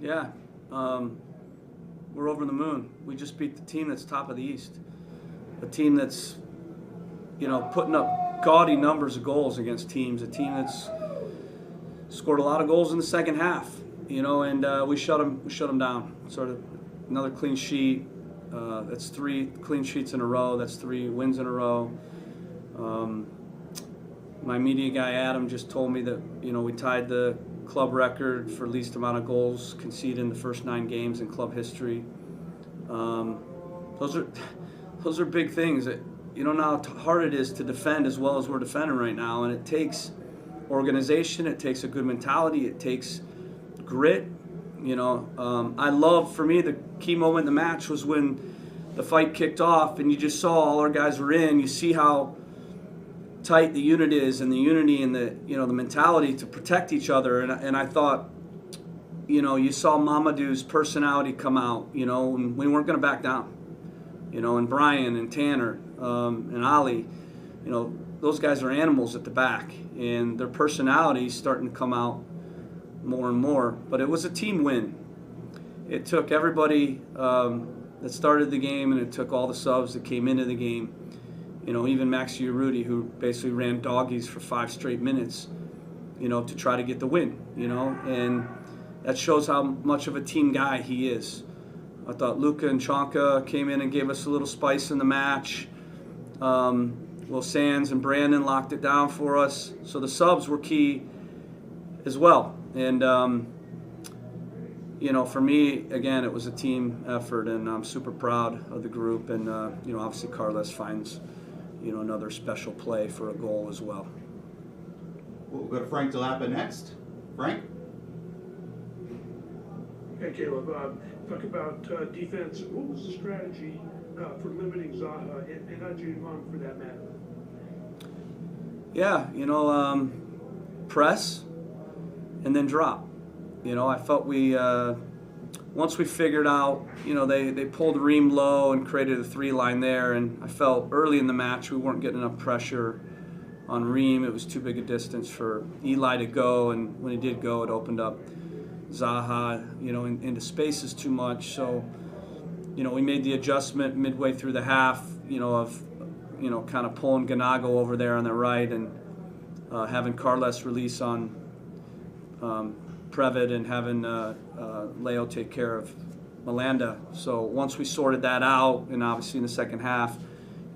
Yeah, um, we're over the moon. We just beat the team that's top of the East, a team that's putting up gaudy numbers of goals against teams, a team that's scored a lot of goals in the second half. And we shut them down. Sort of another clean sheet. That's 3 clean sheets in a row. That's 3 wins in a row. Um, my media guy Adam just told me that we tied the club record for least amount of goals conceded in the first 9 games in club history. Um, those are those are big things. That, now how hard it is to defend as well as we're defending right now, and it takes organization. It takes a good mentality. It takes grit. I love, for me, the key moment in the match was when the fight kicked off, and you just saw all our guys were in. You see how tight the unit is, and the unity and the mentality to protect each other. And I thought, you saw Mamadou's personality come out. And we weren't going to back down. And Brian and Tanner and Ali, those guys are animals at the back, and their personalities starting to come out more and more. But it was a team win. It took everybody that started the game, and it took all the subs that came into the game. Even Max Urruti, who basically ran doggies for 5 straight minutes, to try to get the win. And that shows how much of a team guy he is. I thought Luka and Chonka came in and gave us a little spice in the match. Will Sands and Brandon locked it down for us. So the subs were key as well. And, for me, again, it was a team effort, and I'm super proud of the group. And, obviously Carles finds, another special play for a goal as well. We'll go to Frank DeLappa next. Frank? Hey, Caleb. Talk about defense. What was the strategy for limiting Zaha and Adjumant for that matter? Yeah, press and then drop. I felt once we figured out, they pulled Ream low and created a 3-line there, and I felt early in the match we weren't getting enough pressure on Ream. It was too big a distance for Eli to go, and when he did go, it opened up Zaha, into spaces too much. So, we made the adjustment midway through the half, of kind of pulling Ganago over there on the right and having Carles release on Previd and having Leo take care of Melanda. So once we sorted that out, and obviously in the second half,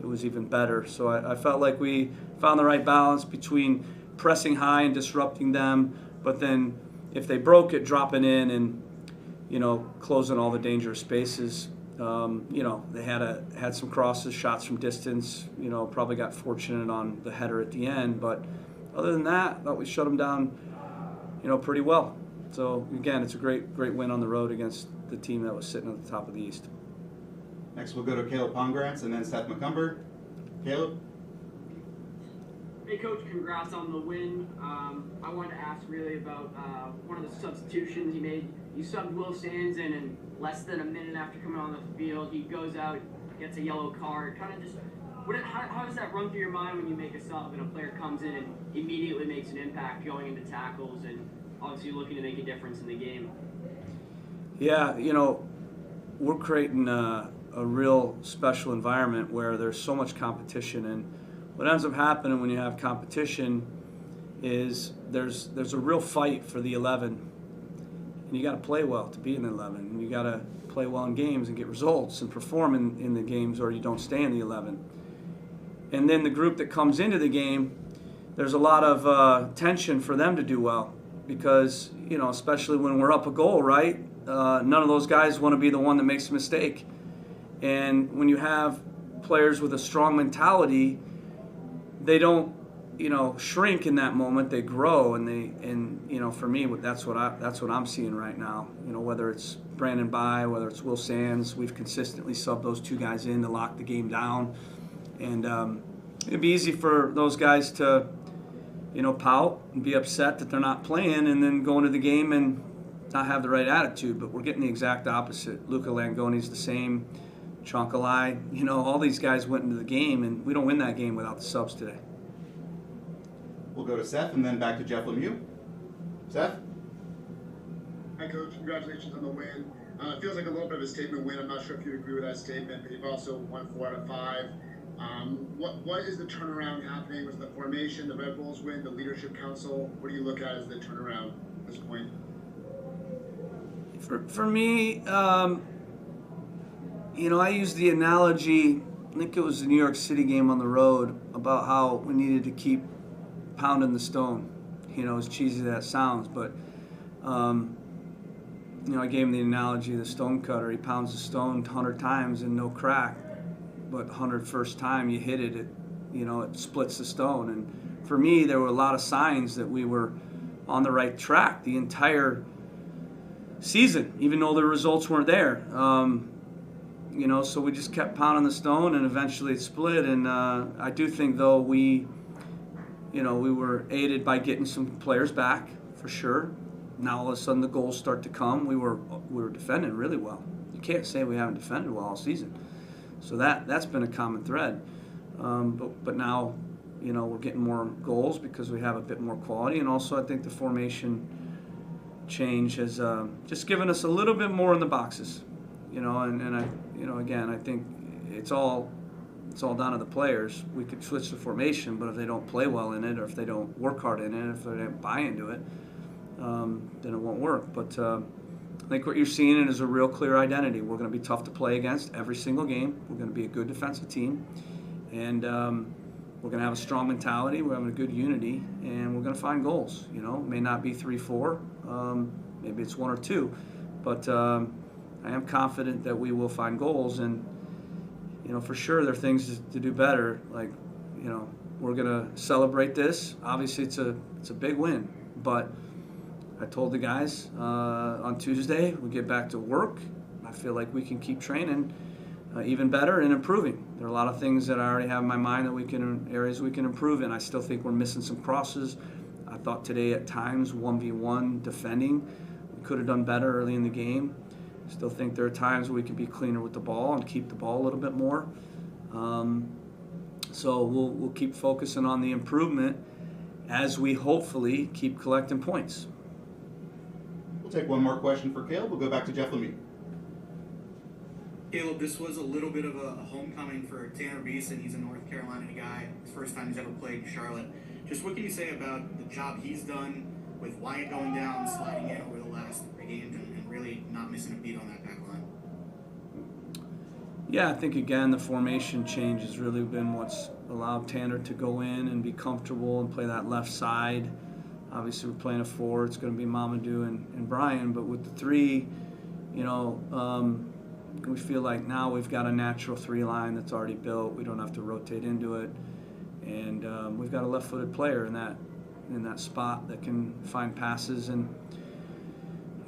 it was even better. So I felt like we found the right balance between pressing high and disrupting them, but then if they broke it, dropping in and closing all the dangerous spaces. They had some crosses, shots from distance. Probably got fortunate on the header at the end, but other than that, I thought we shut them down, pretty well. So again, it's a great win on the road against the team that was sitting at the top of the East. Next, we'll go to Caleb Pongratz and then Seth McCumber. Caleb? Hey, Coach, congrats on the win. I wanted to ask really about one of the substitutions you made. You subbed Will Sands in, and less than a minute after coming on the field, he goes out, gets a yellow card. Kind of just, how does that run through your mind when you make a sub and a player comes in and immediately makes an impact going into tackles and obviously looking to make a difference in the game? Yeah, we're creating a real special environment where there's so much competition, and what ends up happening when you have competition is there's a real fight for the 11, and you got to play well to be in the 11, and you got to play well in games and get results and perform in the games, or you don't stay in the 11. And then the group that comes into the game, there's a lot of tension for them to do well, because especially when we're up a goal, right? None of those guys want to be the one that makes a mistake. And when you have players with a strong mentality, they don't, shrink in that moment. They grow, and for me, that's what I'm seeing right now. Whether it's Brandon By, whether it's Will Sands, we've consistently subbed those 2 guys in to lock the game down, and it'd be easy for those guys to, pout and be upset that they're not playing, and then go into the game and not have the right attitude. But we're getting the exact opposite. Luca Langoni's the same. Chonkalai, all these guys went into the game, and we don't win that game without the subs today. We'll go to Seth and then back to Jeff Lemieux. Seth? Hi, Coach. Congratulations on the win. It feels like a little bit of a statement win. I'm not sure if you agree with that statement, but you've also won 4 out of 5. What is the turnaround happening? Was it the formation, the Red Bulls win, the leadership council? What do you look at as the turnaround at this point? For me, I use the analogy, I think it was the New York City game on the road, about how we needed to keep pounding the stone. As cheesy as that sounds, but I gave him the analogy of the stone cutter. He pounds the stone 100 times and no crack, but 101st time you hit it, it splits the stone. And for me, there were a lot of signs that we were on the right track the entire season, even though the results weren't there. So we just kept pounding the stone, and eventually it split. And I do think, though, we were aided by getting some players back, for sure. Now all of a sudden the goals start to come. We were defending really well. You can't say we haven't defended well all season. So that's been a common thread. But now, we're getting more goals because we have a bit more quality, and also I think the formation change has just given us a little bit more in the boxes. And I, again, I think it's all down to the players. We could switch the formation, but if they don't play well in it, or if they don't work hard in it, if they don't buy into it, then it won't work. But I think what you're seeing is a real clear identity. We're going to be tough to play against every single game. We're going to be a good defensive team, and we're going to have a strong mentality. We're having a good unity, and we're going to find goals. It may not be 3-4, maybe it's 1 or 2, but I am confident that we will find goals. And for sure there are things to do better. Like, we're going to celebrate this. Obviously, it's a big win, but I told the guys on Tuesday we get back to work. I feel like we can keep training even better and improving. There are a lot of things that I already have in my mind that areas we can improve in. I still think we're missing some crosses. I thought today at times 1v1 defending, we could have done better early in the game. Still think there are times where we can be cleaner with the ball and keep the ball a little bit more. So we'll keep focusing on the improvement as we hopefully keep collecting points. We'll take one more question for Caleb. We'll go back to Jeff Lemire. Caleb, this was a little bit of a homecoming for Tanner Beeson. He's a North Carolina guy. It's the first time he's ever played in Charlotte. Just what can you say about the job he's done with Wyatt going down, sliding in over the last 3 games, and really not missing a beat on that back line? Yeah, I think, again, the formation change has really been what's allowed Tanner to go in and be comfortable and play that left side. Obviously, we're playing a 4. It's going to be Mamadou and Brian. But with the 3, we feel like now we've got a natural 3 line that's already built. We don't have to rotate into it. And we've got a left-footed player in that spot that can find passes. And,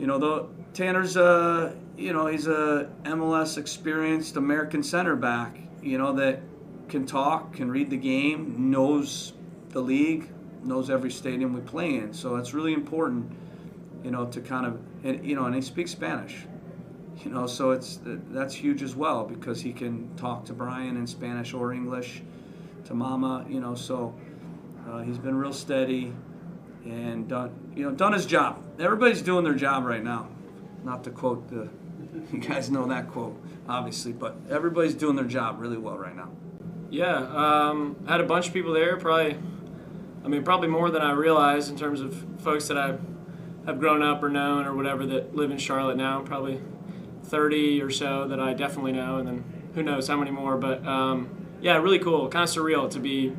though Tanner's, he's a MLS experienced American center back, that can talk, can read the game, knows the league, knows every stadium we play in. So it's really important, to kind of, and he speaks Spanish, so that's huge as well, because he can talk to Brian in Spanish or English, to Mama, so he's been real steady and done his job. Everybody's doing their job right now. Not to quote you guys know that quote, obviously, but everybody's doing their job really well right now. Yeah, had a bunch of people there, probably more than I realized in terms of folks that I have grown up or known or whatever that live in Charlotte now, probably 30 or so that I definitely know, and then who knows how many more. But yeah, really cool, kind of surreal to be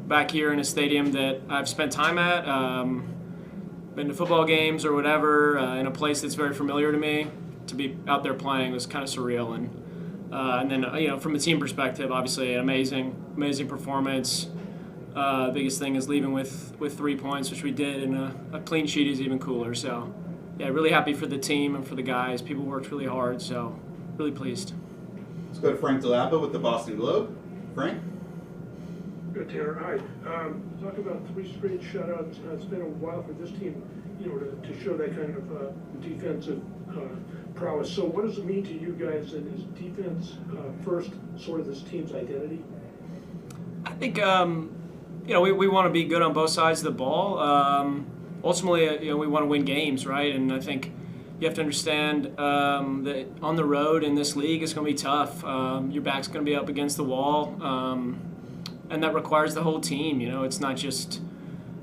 back here in a stadium that I've spent time at, been to football games or whatever, in a place that's very familiar to me. To be out there playing was kind of surreal. And then, from a team perspective, obviously an amazing performance. Biggest thing is leaving with 3 points, which we did, and a clean sheet is even cooler. So, yeah, really happy for the team and for the guys. People worked really hard, so really pleased. Let's go to Frank Delapa with the Boston Globe. Frank? Good, Tanner. Hi. Talk about 3 straight shutouts. It's been a while for this team, to show that kind of defensive prowess. So what does it mean to you guys, and is defense first sort of this team's identity? I think, we want to be good on both sides of the ball. Ultimately, we want to win games, right? And I think, you have to understand that on the road in this league it's going to be tough. Your back's going to be up against the wall, and that requires the whole team. You know, it's not just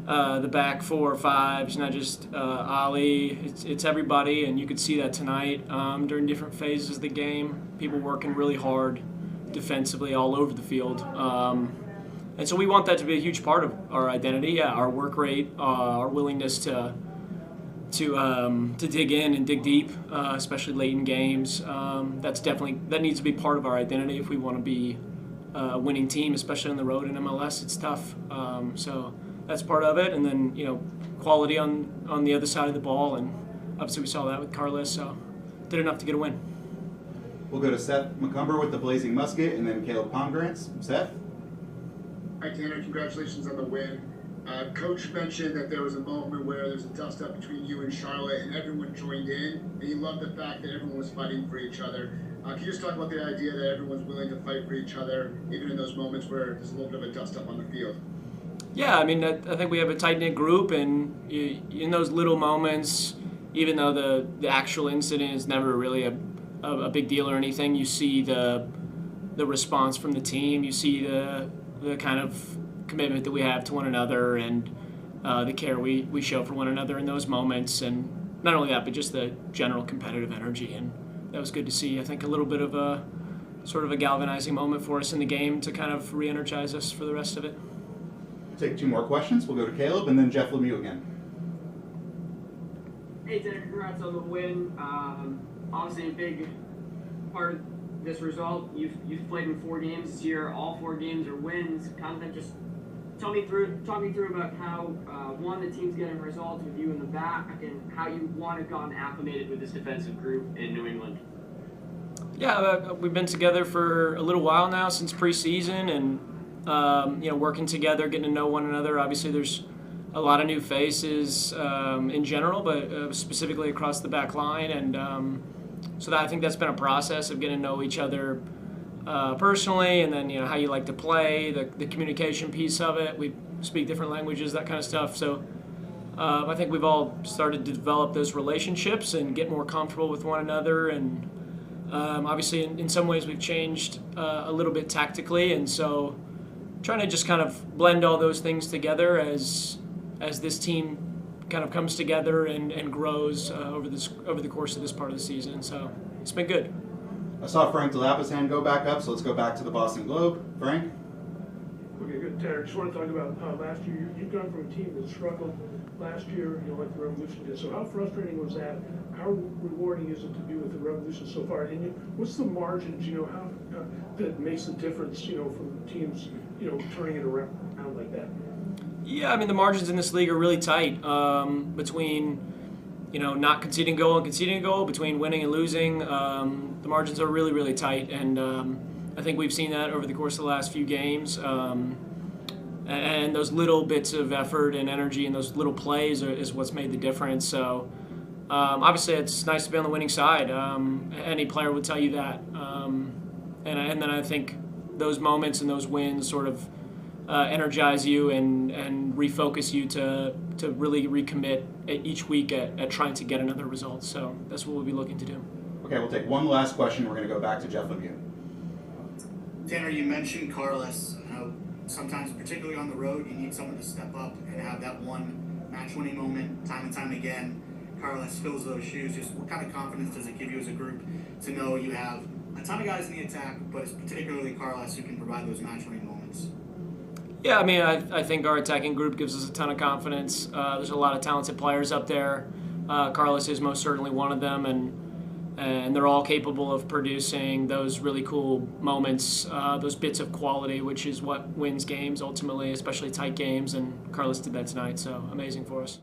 the back 4 or 5. It's not just Ali. It's everybody, and you could see that tonight during different phases of the game. People working really hard defensively all over the field. And so we want that to be a huge part of our identity. Yeah, our work rate, our willingness to dig in and dig deep, especially late in games. That needs to be part of our identity if we want to be a winning team, especially on the road in MLS. It's tough. So that's part of it. And then, you know, quality on the other side of the ball. And obviously we saw that with Carlos. So did enough to get a win. We'll go to Seth McCumber with the Blazing Musket, and then Caleb Pongrantz. Seth? Hi, Tanner. Congratulations on the win. Coach mentioned that there was a moment where there's a dust-up between you and Charlotte, and everyone joined in, and he loved the fact that everyone was fighting for each other. Can you just talk about the idea that everyone's willing to fight for each other, even in those moments where there's a little bit of a dust-up on the field? Yeah, I mean, I think we have a tight-knit group, and in those little moments, even though the actual incident is never really a big deal or anything, you see the response from the team. You see the kind of commitment that we have to one another, and the care we show for one another in those moments. And not only that, but just the general competitive energy. And that was good to see. I think a little bit of a sort of a galvanizing moment for us in the game to kind of re-energize us for the rest of it. Take 2 more questions. We'll go to Caleb and then Jeff Lemieux again. Hey, Tanner, congrats on the win. Obviously, a big part of this result. You've played in 4 games this year. All 4 games are wins. Kind of just talk me through about how the team's getting results with you in the back, and how you want to gotten acclimated with this defensive group in New England. Yeah, we've been together for a little while now, since preseason, and working together, getting to know one another. Obviously, there's a lot of new faces in general, but specifically across the back line, and so I think that's been a process of getting to know each other personally, and then how you like to play, the communication piece of it. We speak different languages, that kind of stuff. So I think we've all started to develop those relationships and get more comfortable with one another. And obviously, in some ways, we've changed a little bit tactically, and so trying to just kind of blend all those things together as this team kind of comes together and grows over the course of this part of the season. So it's been good. I saw Frank DeLapa's hand go back up, so let's go back to the Boston Globe. Frank? Okay, good. Tanner, just want to talk about last year. You've gone from a team that struggled last year, like the Revolution did. So how frustrating was that? How rewarding is it to be with the Revolution so far? And what's the margins, how that makes the difference, from teams, turning it around like that? Yeah, I mean, the margins in this league are really tight between, not conceding goal and conceding a goal, between winning and losing. The margins are really, really tight, and I think we've seen that over the course of the last few games. And those little bits of effort and energy and those little plays is what's made the difference. So obviously it's nice to be on the winning side. Any player would tell you that. And then I think those moments and those wins sort of energize you and refocus you to really recommit each week at trying to get another result. So that's what we'll be looking to do. Okay, we'll take one last question. We're going to go back to Jeff Lemieux. Tanner, you mentioned Carlos. How sometimes, particularly on the road, you need someone to step up and have that one match-winning moment time and time again. Carlos fills those shoes. Just what kind of confidence does it give you as a group to know you have a ton of guys in the attack, but it's particularly Carlos who can provide those match-winning moments? Yeah, I mean, I think our attacking group gives us a ton of confidence. There's a lot of talented players up there. Carlos is most certainly one of them, and they're all capable of producing those really cool moments, those bits of quality, which is what wins games ultimately, especially tight games, and Carlos did that tonight, so amazing for us.